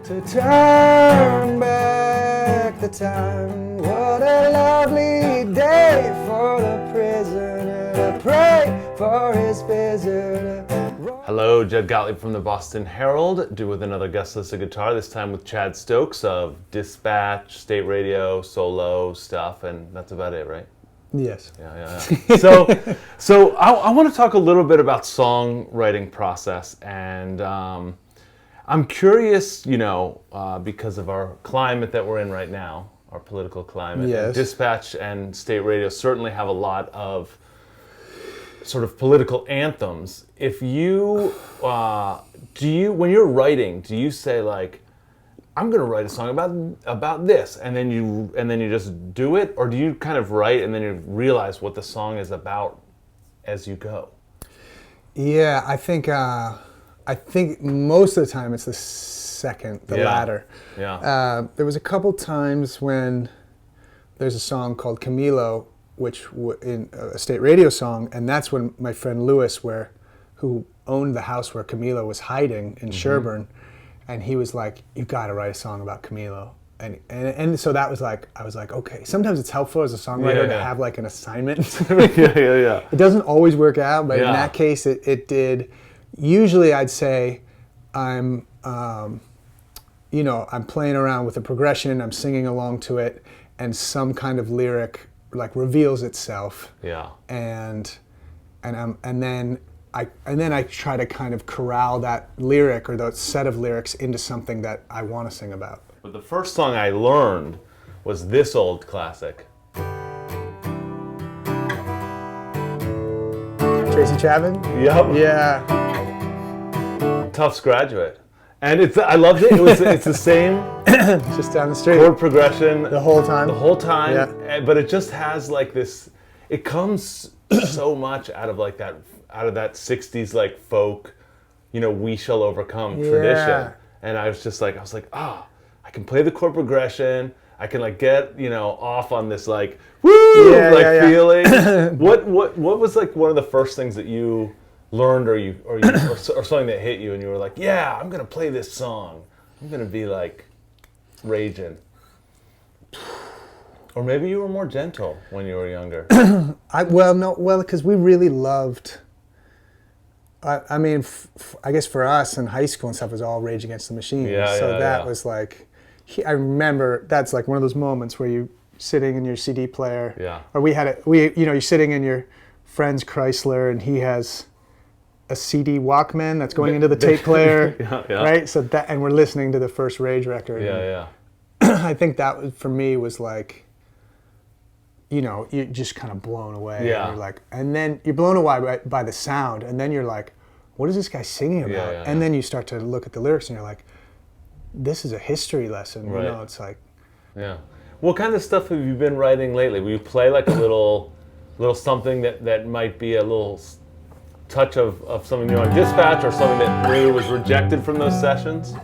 to turn back the time. What a lovely day for the prisoner to pray for his visitor. Hello, Jed Gottlieb from the Boston Herald, with another guest-listed guitar, this time with Chad Stokes of Dispatch, State Radio, solo stuff, and that's about it, right? Yes. Yeah. So I want to talk a little bit about songwriting process, and I'm curious, because of our climate that we're in right now, our political climate. Yes. And Dispatch and State Radio certainly have a lot of sort of political anthems. If you, when you're writing, do you say like, I'm going to write a song about this, and then you just do it, or do you kind of write and then you realize what the song is about as you go? Yeah, I think most of the time it's the second, the latter. Yeah. There was a couple times when there's a song called Camilo, which in a State Radio song, and that's when my friend Lewis, who owned the house where Camilo was hiding in Sherburne, and he was like, "You got to write a song about Camilo," and so that was like, I was like, okay. Sometimes it's helpful as a songwriter to have like an assignment. Yeah. It doesn't always work out, but in that case, it did. Usually, I'd say I'm playing around with the progression, I'm singing along to it, and some kind of lyric like reveals itself. Yeah. And then I try to kind of corral that lyric or that set of lyrics into something that I want to sing about. But the first song I learned was this old classic. Tracy Chapman? Yep. Yeah. Tufts Graduate. And I loved it. It's the same just down the street. chord progression The whole time. Yeah. But it just has like this, it comes so much out of that 60s like folk, we shall overcome tradition. And I was like, I can play the chord progression. I can like get, off on this like, woo, feeling. What was like one of the first things that you learned or something that hit you and you were like, yeah, I'm gonna play this song. I'm gonna be like raging. Or maybe you were more gentle when you were younger. Because we really loved. I mean, I guess for us in high school and stuff, it was all Rage Against the Machine. Was like, I remember that's like one of those moments where you sitting in your CD player. Yeah. Or you're sitting in your friend's Chrysler and he has a CD Walkman that's going into the tape player, right? So and we're listening to the first Rage record. Yeah. I think that for me was like, you're just kind of blown away. Yeah. And you're like, and then you're blown away by the sound, and then you're like, what is this guy singing about? And then you start to look at the lyrics, and you're like, this is a history lesson. Right. It's like. Yeah. What kind of stuff have you been writing lately? Will you play like a little something that might be a little touch of something new on Dispatch, or something that really was rejected from those sessions?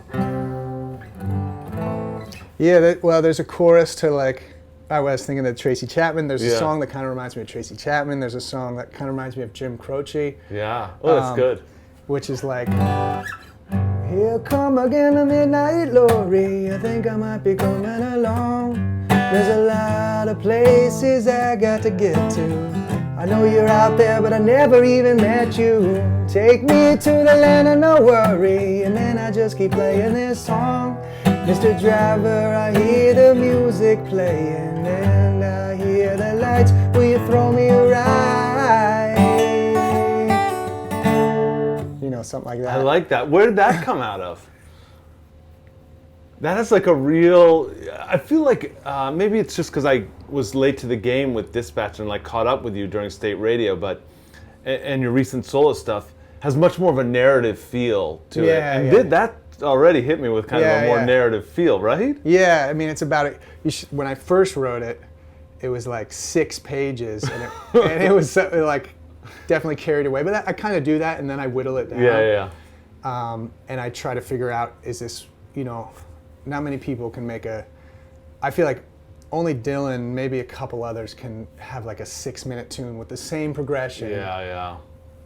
Yeah, there's a chorus to like, I was thinking of Tracy Chapman. There's a song that kind of reminds me of Tracy Chapman. There's a song that kind of reminds me of Jim Croce. Yeah, that's good. Which is like, here come again the midnight lorry, I think I might be coming along. There's a lot of places I got to get to. I know you're out there, but I never even met you. Take me to the land of no worry, and then I just keep playing this song. Mr. Driver, I hear the music playing, and I hear the lights. Will you throw me a ride? Something like that. I like that. Where did that come out of? That is like a real, I feel like maybe it's just because I was late to the game with Dispatch and like caught up with you during State Radio, but and your recent solo stuff has much more of a narrative feel to it. And that already hit me with kind of a more narrative feel, right? Yeah, I mean, it's about it. When I first wrote it, it was like 6 pages, and it was like definitely carried away. But I kind of do that, and then I whittle it down. Yeah. And I try to figure out, is this, not many people can make I feel like only Dylan, maybe a couple others can have like a 6-minute tune with the same progression. Yeah.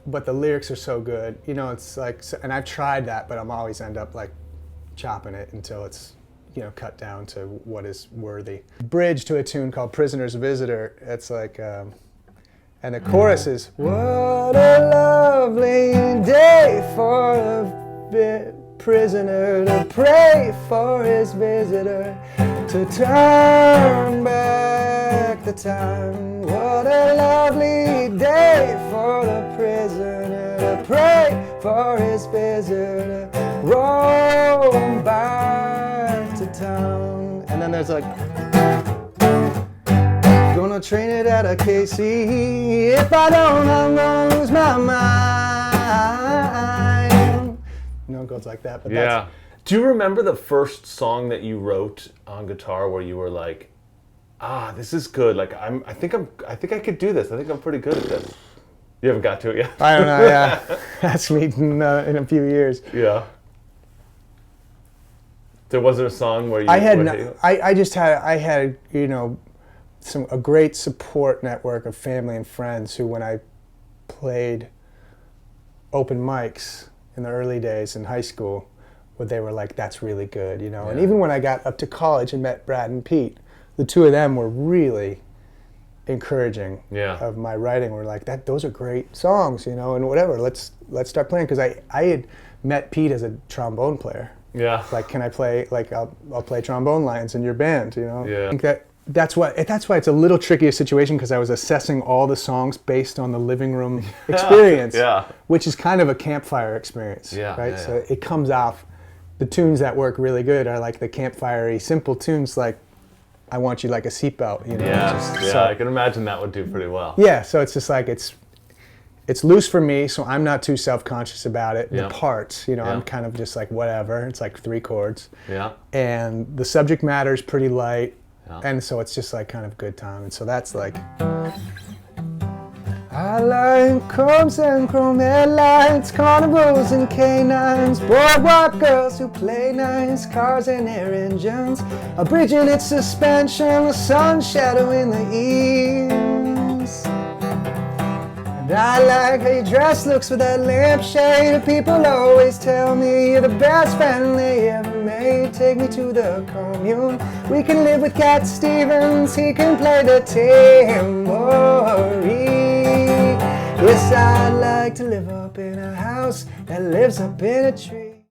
But the lyrics are so good. It's like, and I've tried that, but I'm always end up like chopping it until it's, cut down to what is worthy. Bridge to a tune called Prisoner's Visitor. It's like, and the chorus is, what a lovely day for a prisoner to pray for his visitor to turn back the time. What a lovely day for the prisoner to pray for his visitor to roll back to town. And then there's like, gonna train it at a KC. If I don't, I'm gonna lose my mind. It goes like that. But yeah. Do you remember the first song that you wrote on guitar where you were like, this is good. Like I think I could do this. I think I'm pretty good at this. You haven't got to it yet. I don't know. Yeah, that's me in a few years. Yeah. There wasn't a song where you. I had a great support network of family and friends who, when I played open mics in the early days in high school, they were like, that's really good, Yeah. And even when I got up to college and met Brad and Pete, the two of them were really encouraging of my writing. We're like, those are great songs, and whatever, let's start playing. Because I had met Pete as a trombone player. Yeah. Like, can I play, like, I'll play trombone lines in your band, Yeah. I think that's why it's a little tricky a situation, because I was assessing all the songs based on the living room experience, which is kind of a campfire experience, right? Yeah. So it comes off, the tunes that work really good are like the campfire-y simple tunes, like I Want You Like a Seatbelt, So I can imagine that would do pretty well. Yeah, so it's just like, it's loose for me, so I'm not too self-conscious about it. The parts, I'm kind of just like, whatever. It's like 3 chords. Yeah. And the subject matter is pretty light. Yeah. And so it's just like kind of good time. And so that's like, I like combs and chrome headlights, carnivals and canines, boardwalk girls who play nice, cars and air engines, a bridge in its suspension, the sun shadow in the east. And I like how your dress looks with that lampshade. People always tell me you're the best friend they ever made. Take me to the commune. We can live with Cat Stevens. He can play the tambourine. Yes, I'd like to live up in a house that lives up in a tree.